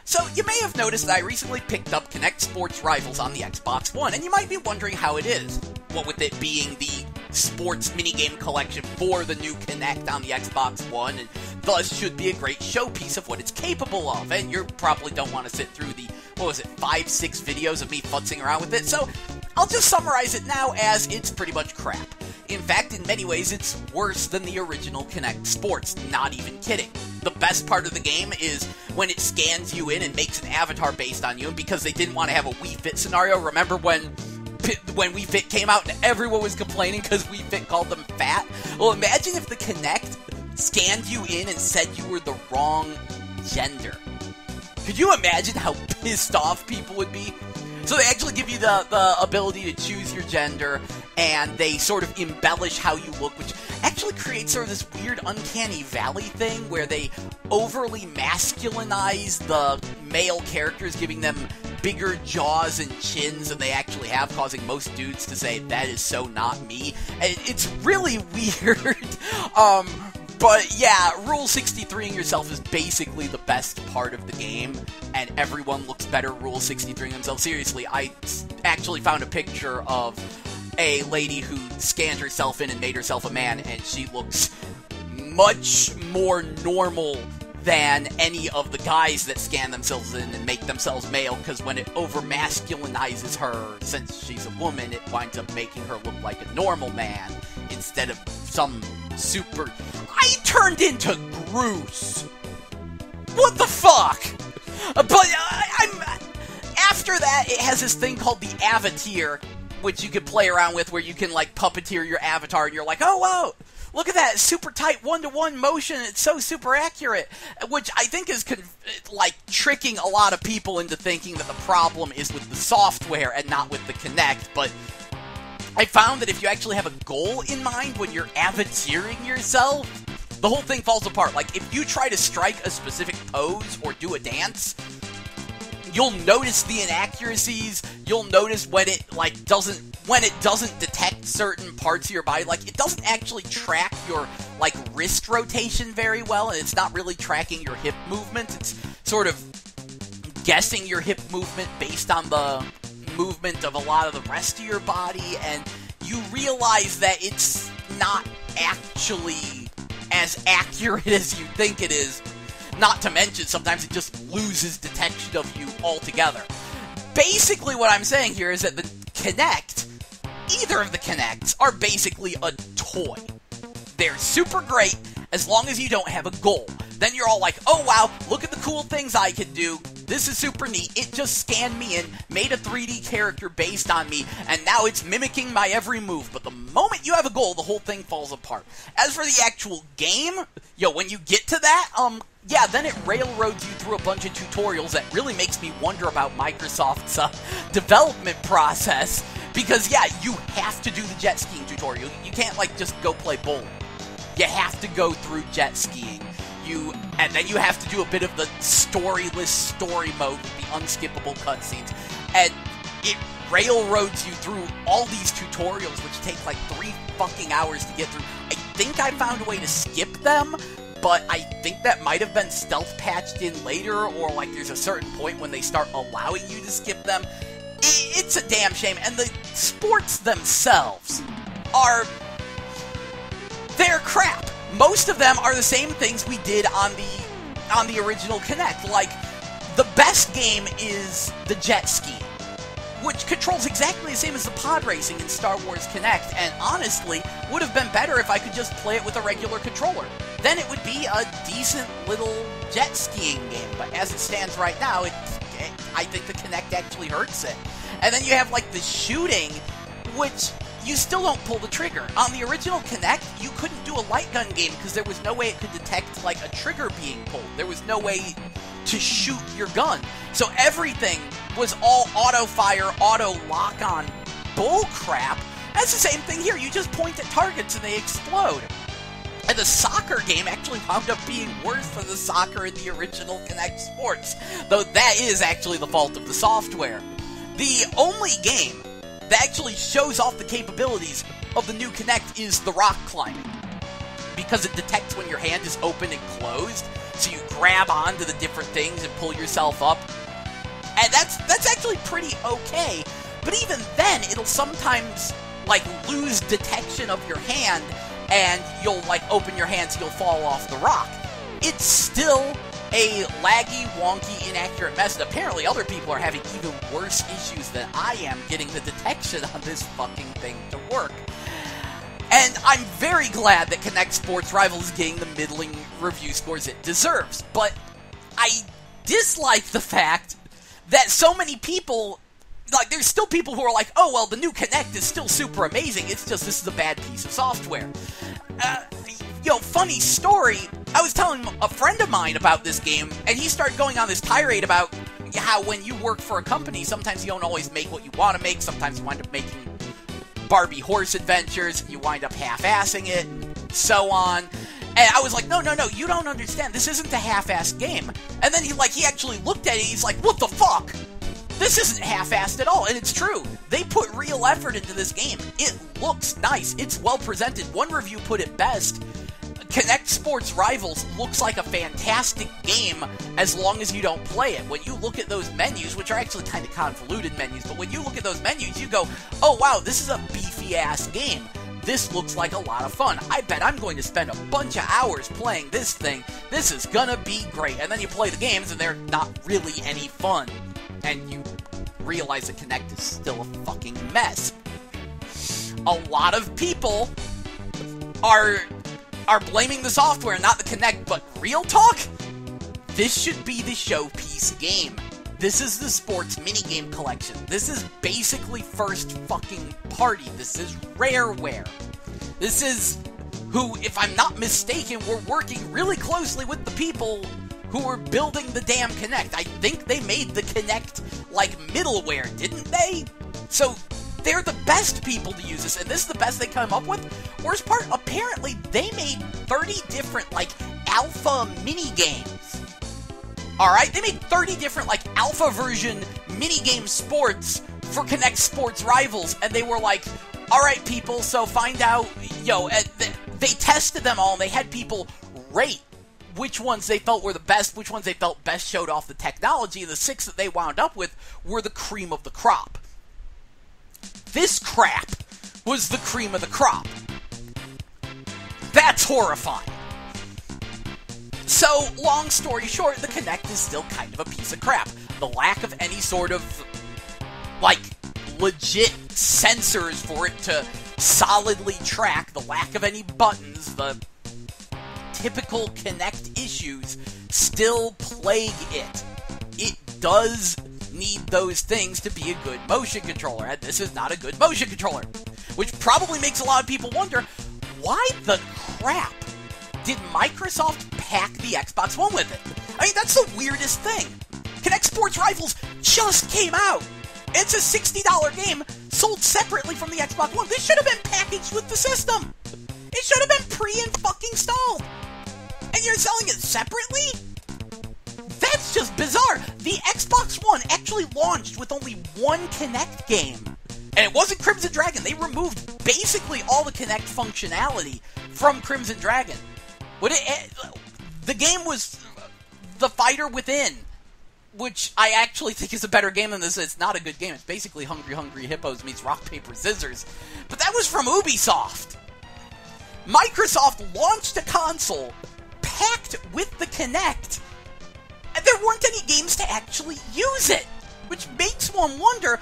So, you may have noticed that I recently picked up Kinect Sports Rivals on the Xbox One, and you might be wondering how it is. What with it being the sports minigame collection for the new Kinect on the Xbox One, and thus should be a great showpiece of what it's capable of. And you probably don't want to sit through the, 5-6 videos of me futzing around with it, so I'll just summarize it now as it's pretty much crap. In fact, in many ways, it's worse than the original Kinect Sports, not even kidding. The best part of the game is when it scans you in and makes an avatar based on you, and because they didn't want to have a Wii Fit scenario, remember when Wii Fit came out and everyone was complaining because Wii Fit called them fat? Well, imagine if the Kinect scanned you in and said you were the wrong gender. Could you imagine how pissed off people would be? So they actually give you the ability to choose your gender, and they sort of embellish how you look, which actually creates sort of this weird uncanny valley thing where they overly masculinize the male characters, giving them bigger jaws and chins than they actually have, causing most dudes to say, that is so not me. And it's really weird. But yeah, Rule 63ing yourself is basically the best part of the game, and everyone looks better Rule 63ing themselves. Seriously, I actually found a picture of a lady who scanned herself in and made herself a man, and she looks much more normal than any of the guys that scan themselves in and make themselves male, because when it over-masculinizes her, since she's a woman, it winds up making her look like a normal man instead of some super... I turned into Groose! What the fuck? But I'm... After that, it has this thing called the Avateer, which you can play around with, where you can, like, puppeteer your avatar, and you're like, oh, wow! Look at that super tight one-to-one motion, it's so super accurate, which I think is, tricking a lot of people into thinking that the problem is with the software and not with the Kinect, but I found that if you actually have a goal in mind when you're avateering yourself, the whole thing falls apart. Like, if you try to strike a specific pose or do a dance, you'll notice the inaccuracies, you'll notice when it, doesn't detect certain parts of your body. Like, it doesn't actually track your, wrist rotation very well, and it's not really tracking your hip movement. It's sort of guessing your hip movement based on the movement of a lot of the rest of your body, and you realize that it's not actually as accurate as you think it is. Not to mention, sometimes it just loses detection of you altogether. Basically, what I'm saying here is that the Kinect, either of the Kinects, are basically a toy. They're super great as long as you don't have a goal. Then you're all like, oh wow, look at the cool things I can do. This is super neat. It just scanned me in, made a 3D character based on me, and now it's mimicking my every move. But the moment you have a goal, the whole thing falls apart. As for the actual game, when you get to that, then it railroads you through a bunch of tutorials that really makes me wonder about Microsoft's development process. Because, you have to do the jet skiing tutorial. You can't, just go play bowling. You have to go through jet skiing. And then you have to do a bit of the storyless story mode with the unskippable cutscenes. And it railroads you through all these tutorials, which take 3 fucking hours to get through. I think I found a way to skip them, but I think that might have been stealth patched in later, or there's a certain point when they start allowing you to skip them. It's a damn shame. And the sports themselves they're crap. Most of them are the same things we did on the original Kinect. The best game is the jet skiing, which controls exactly the same as the pod racing in Star Wars Kinect, and honestly, would have been better if I could just play it with a regular controller. Then it would be a decent little jet skiing game, but as it stands right now, I think the Kinect actually hurts it. And then you have, the shooting, which you still don't pull the trigger. On the original Kinect, you couldn't do a light gun game because there was no way it could detect, a trigger being pulled. There was no way to shoot your gun. So everything was all auto-fire, auto-lock-on bullcrap. That's the same thing here. You just point at targets and they explode. And the soccer game actually wound up being worse than the soccer in the original Kinect Sports, though that is actually the fault of the software. The only game that actually shows off the capabilities of the new Kinect is the rock climbing, because it detects when your hand is open and closed. so you grab onto the different things and pull yourself up. And that's actually pretty okay. But even then, it'll sometimes, like, lose detection of your hand, and you'll, like, open your hand so you'll fall off the rock. It's still a laggy, wonky, inaccurate mess, and apparently other people are having even worse issues than I am getting the detection on this fucking thing to work. And I'm very glad that Kinect Sports Rivals is getting the middling review scores it deserves, but I dislike the fact that so many people, like, there's still people who are like, oh, well, the new Kinect is still super amazing, it's just this is a bad piece of software. Funny story, I was telling a friend of mine about this game, and he started going on this tirade about how when you work for a company, sometimes you don't always make what you want to make, sometimes you wind up making Barbie horse adventures, and you wind up half-assing it, and so on. And I was like, no, you don't understand, this isn't a half-assed game. And then he actually looked at it, and he's like, what the fuck? This isn't half-assed at all, and it's true. They put real effort into this game. It looks nice. It's well presented. One review put it best. Kinect Sports Rivals looks like a fantastic game as long as you don't play it. When you look at those menus, which are actually kind of convoluted menus, but when you look at those menus, you go, oh wow, this is a beefy-ass game. This looks like a lot of fun. I bet I'm going to spend a bunch of hours playing this thing. This is gonna be great. And then you play the games, and they're not really any fun. And you realize that Kinect is still a fucking mess. A lot of people are blaming the software, not the Kinect, but real talk? This should be the showpiece game. This is the sports minigame collection. This is basically first fucking party. This is Rareware. This is who, if I'm not mistaken, were working really closely with the people who were building the damn Kinect. I think they made the Kinect, middleware, didn't they? So, they're the best people to use this, and this is the best they come up with. Worst part, apparently they made 30 different, alpha mini-games. Alright? They made 30 different, alpha version mini-game sports for Kinect Sports Rivals, and they were like, alright people, so find out, they tested them all, and they had people rate which ones they felt were the best, which ones they felt best showed off the technology, and the 6 that they wound up with were the cream of the crop. This crap was the cream of the crop. That's horrifying. So, long story short, the Kinect is still kind of a piece of crap. The lack of any sort of, legit sensors for it to solidly track, the lack of any buttons, the typical Kinect issues still plague it. It does need those things to be a good motion controller, and this is not a good motion controller. Which probably makes a lot of people wonder, why the crap did Microsoft pack the Xbox One with it? I mean, that's the weirdest thing. Kinect Sports Rivals just came out. It's a $60 game sold separately from the Xbox One. This should have been packaged with the system. It should have been pre-installed. And you're selling it separately? That's just bizarre. The Xbox One actually launched with only one Kinect game. And it wasn't Crimson Dragon. They removed basically all the Kinect functionality from Crimson Dragon. The game was The Fighter Within, which I actually think is a better game than this. It's not a good game. It's basically Hungry Hungry Hippos meets Rock, Paper, Scissors. But that was from Ubisoft. Microsoft launched a console packed with the Kinect, and there weren't any games to actually use it, which makes one wonder,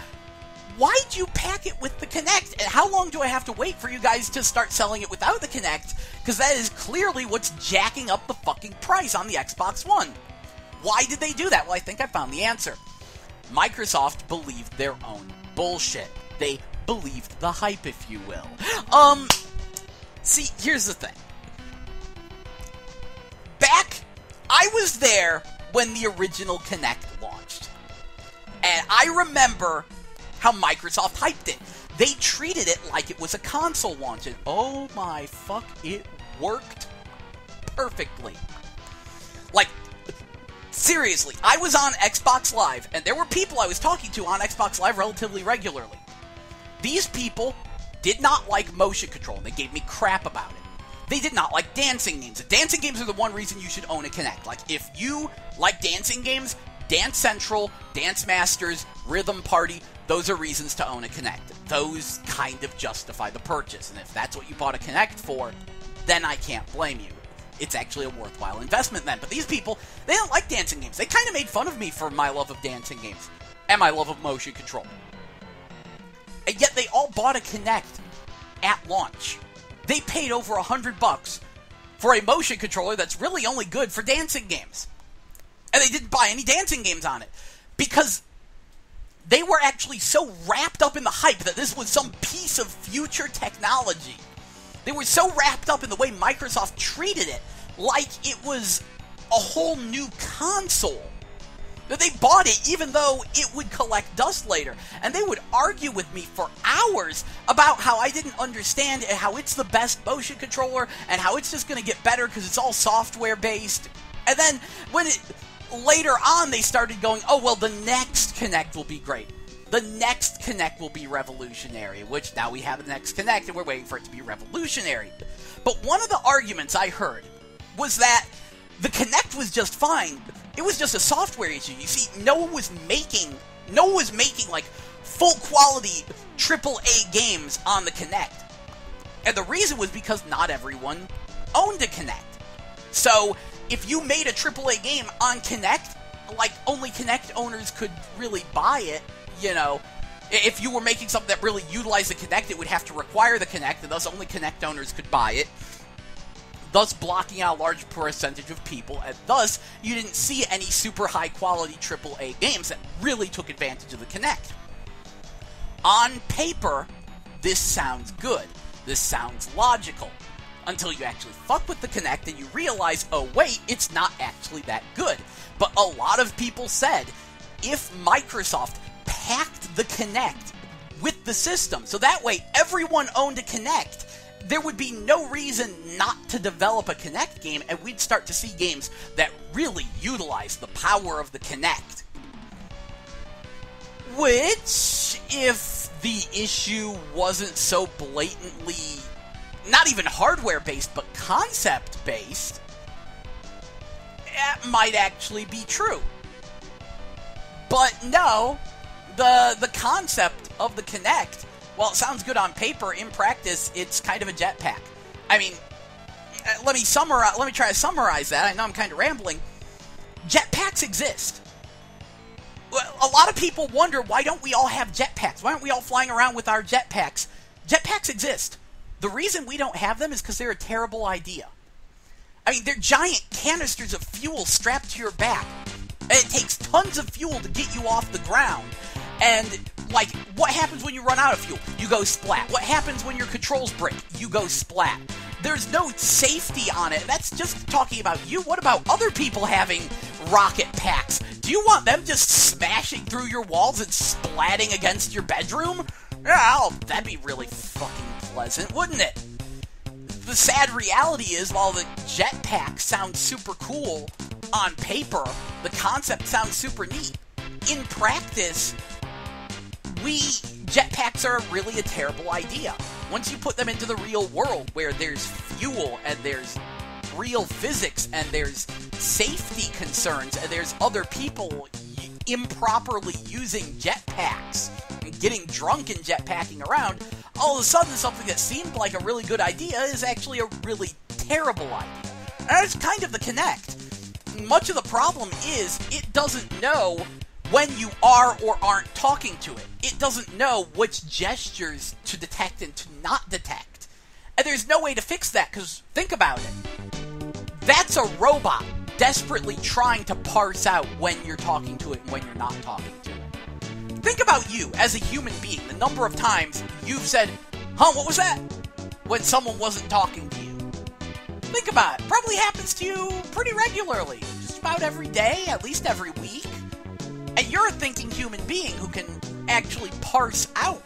why'd you pack it with the Kinect, and how long do I have to wait for you guys to start selling it without the Kinect? Because that is clearly what's jacking up the fucking price on the Xbox One. Why did they do that? Well, I think I found the answer. Microsoft believed their own bullshit. They believed the hype, if you will. See, here's the thing. I was there when the original Kinect launched. And I remember how Microsoft hyped it. They treated it like it was a console launch. And oh my fuck, it worked perfectly. Seriously, I was on Xbox Live, and there were people I was talking to on Xbox Live relatively regularly. These people did not like motion control, and they gave me crap about it. They did not like dancing games. Dancing games are the one reason you should own a Kinect. Like, if you like dancing games, Dance Central, Dance Masters, Rhythm Party, those are reasons to own a Kinect. Those kind of justify the purchase. And if that's what you bought a Kinect for, then I can't blame you. It's actually a worthwhile investment then. But these people, they don't like dancing games. They kind of made fun of me for my love of dancing games and my love of motion control. And yet they all bought a Kinect at launch. They paid over $100 for a motion controller that's really only good for dancing games. And they didn't buy any dancing games on it. Because they were actually so wrapped up in the hype that this was some piece of future technology. They were so wrapped up in the way Microsoft treated it, like it was a whole new console. That they bought it even though it would collect dust later. And they would argue with me for hours about how I didn't understand and how it's the best motion controller and how it's just going to get better because it's all software based. And then when later on they started going, oh, well, the next Kinect will be great. The next Kinect will be revolutionary, which now we have the next Kinect and we're waiting for it to be revolutionary. But one of the arguments I heard was that the Kinect was just fine. It was just a software issue. You see, no one was making like full quality AAA games on the Kinect. And the reason was because not everyone owned a Kinect. So if you made a AAA game on Kinect, like only Kinect owners could really buy it, you know. If you were making something that really utilized the Kinect, it would have to require the Kinect, and thus only Kinect owners could buy it, thus blocking out a large percentage of people, and thus you didn't see any super high-quality AAA games that really took advantage of the Kinect. On paper, this sounds good. This sounds logical. Until you actually fuck with the Kinect and you realize, oh wait, it's not actually that good. But a lot of people said, if Microsoft packed the Kinect with the system, so that way everyone owned a Kinect, there would be no reason not to develop a Kinect game, and we'd start to see games that really utilize the power of the Kinect. Which, if the issue wasn't so blatantly, not even hardware-based, but concept-based, it might actually be true. But no, the concept of the Kinect, well, it sounds good on paper. In practice, it's kind of a jetpack. I mean, let me try to summarize that. I know I'm kind of rambling. Jetpacks exist. A lot of people wonder, why don't we all have jetpacks? Why aren't we all flying around with our jetpacks? Jetpacks exist. The reason we don't have them is because they're a terrible idea. I mean, they're giant canisters of fuel strapped to your back. And it takes tons of fuel to get you off the ground. And, like, what happens when you run out of fuel? You go splat. What happens when your controls break? You go splat. There's no safety on it. That's just talking about you. What about other people having rocket packs? Do you want them just smashing through your walls and splatting against your bedroom? Yeah, that'd be really fucking pleasant, wouldn't it? The sad reality is, while the jetpack sounds super cool on paper, the concept sounds super neat. In practice, jetpacks are really a terrible idea. Once you put them into the real world, where there's fuel, and there's real physics, and there's safety concerns, and there's other people improperly using jetpacks, and getting drunk and jetpacking around, all of a sudden something that seemed like a really good idea is actually a really terrible idea. And that's kind of the Kinect. Much of the problem is, it doesn't know when you are or aren't talking to it. It doesn't know which gestures to detect and to not detect. And there's no way to fix that, because think about it. That's a robot desperately trying to parse out when you're talking to it and when you're not talking to it. Think about you as a human being, the number of times you've said, huh, what was that? When someone wasn't talking to you. Think about it. Probably happens to you pretty regularly. Just about every day, at least every week. And you're a thinking human being who can actually parse out,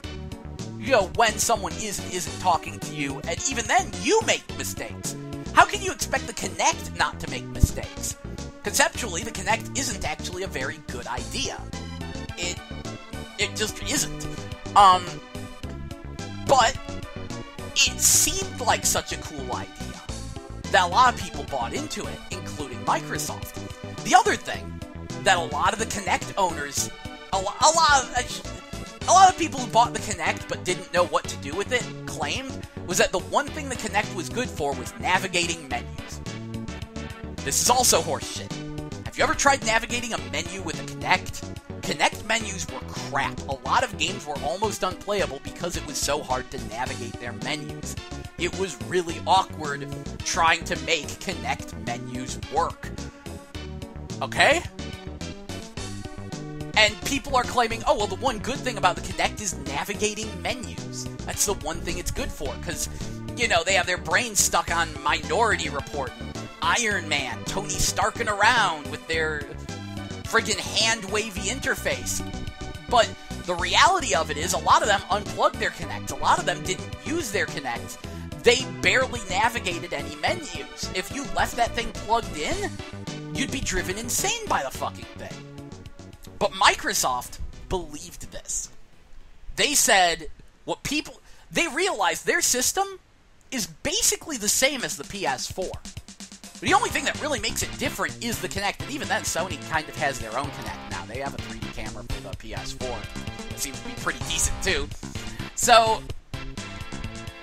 when someone isn't talking to you, and even then, you make mistakes. How can you expect the Kinect not to make mistakes? Conceptually, the Kinect isn't actually a very good idea. It just isn't. But it seemed like such a cool idea. that a lot of people bought into it, including Microsoft. The other thing that a lot of the Kinect owners, a lot of people who bought the Kinect but didn't know what to do with it claimed was that the one thing the Kinect was good for was navigating menus. This is also horseshit. Have you ever tried navigating a menu with a Kinect? Kinect menus were crap. A lot of games were almost unplayable because it was so hard to navigate their menus. It was really awkward trying to make Kinect menus work. Okay? And people are claiming, oh, well, the one good thing about the Kinect is navigating menus. That's the one thing it's good for, because, you know, they have their brains stuck on Minority Report, Iron Man, Tony Starking around with their friggin' hand-wavy interface. But the reality of it is, a lot of them unplugged their Kinect. A lot of them didn't use their Kinect. They barely navigated any menus. If you left that thing plugged in, you'd be driven insane by the fucking thing. But Microsoft believed this. They said, they realized their system is basically the same as the PS4. But the only thing that really makes it different is the Kinect, and even then, Sony kind of has their own Kinect now. They have a 3D camera for the PS4. It seems to be pretty decent, too. So,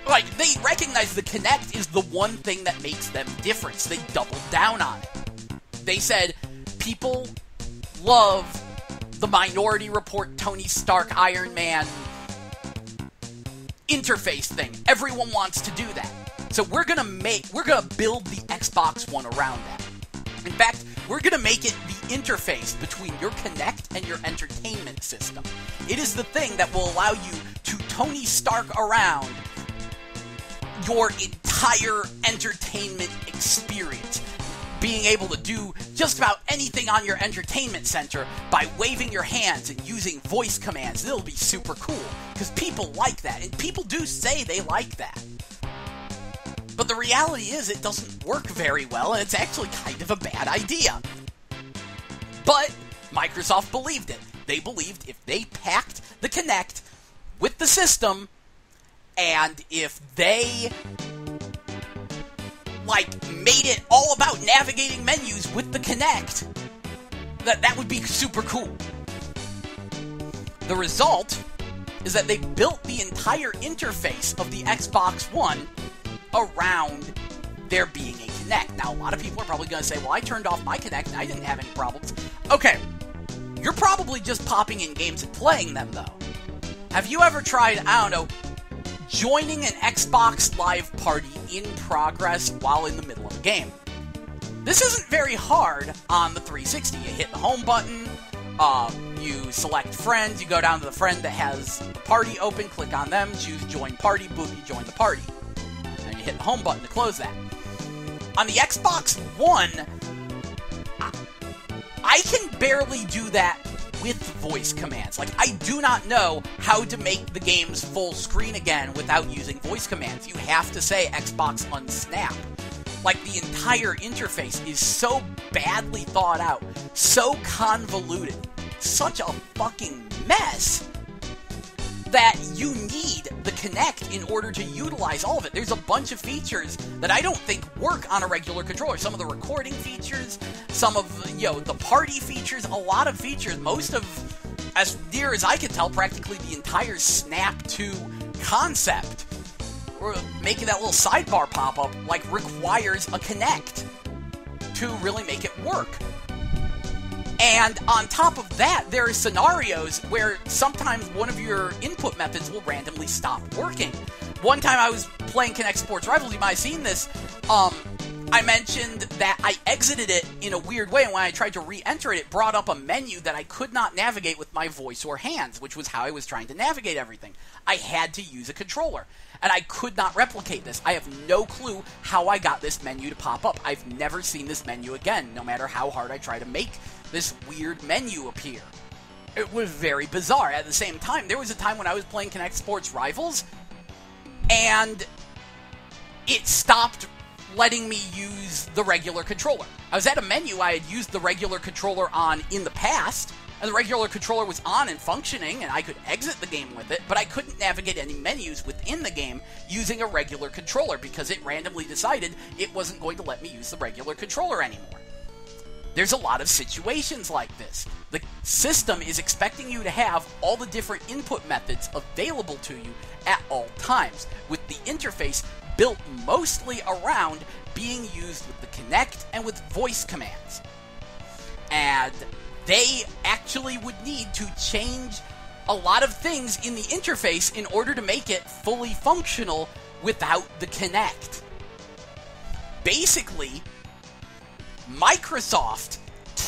like, they recognize the Kinect is the one thing that makes them different, so they doubled down on it. They said, people love the Minority Report, Tony Stark, Iron Man interface thing. Everyone wants to do that. So we're gonna build the Xbox One around that. In fact, we're gonna make it the interface between your Kinect and your entertainment system. It is the thing that will allow you to Tony Stark around your entire entertainment experience. Being able to do just about anything on your entertainment center by waving your hands and using voice commands. It'll be super cool, because people like that, and people do say they like that. But the reality is it doesn't work very well, and it's actually kind of a bad idea. But Microsoft believed it. They believed if they packed the Kinect with the system, and if they made it all about navigating menus with the Kinect, that would be super cool. The result is that they built the entire interface of the Xbox One around there being a Kinect. Now, a lot of people are probably going to say, well, I turned off my Kinect and I didn't have any problems. Okay, you're probably just popping in games and playing them, though. Have you ever tried, I don't know, joining an Xbox Live party in progress while in the middle of a game? This isn't very hard on the 360. You hit the home button, you select friends, you go down to the friend that has the party open, click on them, choose join party, boom, you join the party. Then you hit the home button to close that. On the Xbox One, I can barely do that with voice commands. Like, I do not know how to make the games full screen again without using voice commands. You have to say Xbox unsnap. Like, the entire interface is so badly thought out, so convoluted, such a fucking mess, that you need the Kinect in order to utilize all of it. There's a bunch of features that I don't think work on a regular controller. Some of the recording features, some of, the party features, a lot of features, most of, as near as I can tell, practically the entire Snap 2 concept, or making that little sidebar pop up, requires a Kinect to really make it work. And on top of that, there are scenarios where sometimes one of your input methods will randomly stop working. One time I was playing Kinect Sports Rivals, you might have seen this, I mentioned that I exited it in a weird way, and when I tried to re-enter it, it brought up a menu that I could not navigate with my voice or hands, which was how I was trying to navigate everything. I had to use a controller, and I could not replicate this. I have no clue how I got this menu to pop up. I've never seen this menu again, no matter how hard I try to make this weird menu appear. It was very bizarre. At the same time, there was a time when I was playing Kinect Sports Rivals, and it stopped letting me use the regular controller. I was at a menu I had used the regular controller on in the past, And the regular controller was on and functioning, and I could exit the game with it, but I couldn't navigate any menus within the game using a regular controller because it randomly decided it wasn't going to let me use the regular controller anymore. There's a lot of situations like this. The system is expecting you to have all the different input methods available to you at all times, with the interface built mostly around being used with the Kinect and with voice commands. And they actually would need to change a lot of things in the interface in order to make it fully functional without the Kinect. Basically, Microsoft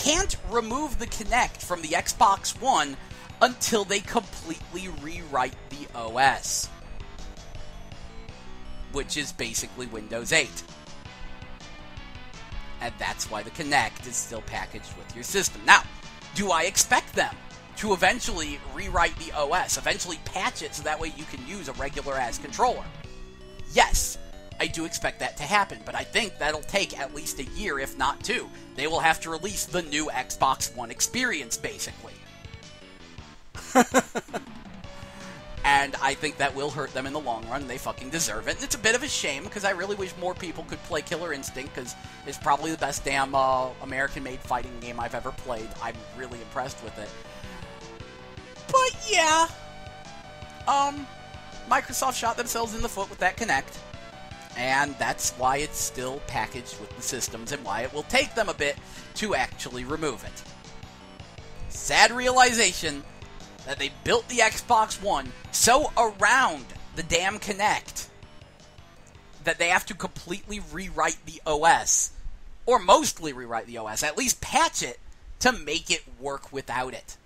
can't remove the Kinect from the Xbox One until they completely rewrite the OS, which is basically Windows 8. And that's why the Kinect is still packaged with your system. Now, do I expect them to eventually rewrite the OS, eventually patch it so that way you can use a regular-ass controller? Yes, I do expect that to happen, but I think that'll take at least a year, if not two. They will have to release the new Xbox One experience, basically. And I think that will hurt them in the long run. They fucking deserve it. And it's a bit of a shame, because I really wish more people could play Killer Instinct, because it's probably the best damn American-made fighting game I've ever played. I'm really impressed with it. But yeah, Microsoft shot themselves in the foot with that Kinect. And that's why it's still packaged with the systems, and why it will take them a bit to actually remove it. Sad realization that they built the Xbox One so around the damn Kinect that they have to completely rewrite the OS, or mostly rewrite the OS, at least patch it to make it work without it.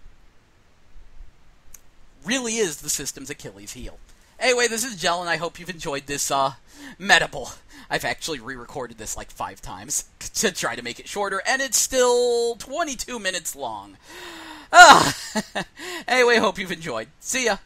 Really is the system's Achilles heel. Anyway, this is Jell, and I hope you've enjoyed this Metabble. I've actually re-recorded this like 5 times to try to make it shorter, and it's still 22 minutes long. Anyway, hope you've enjoyed. See ya!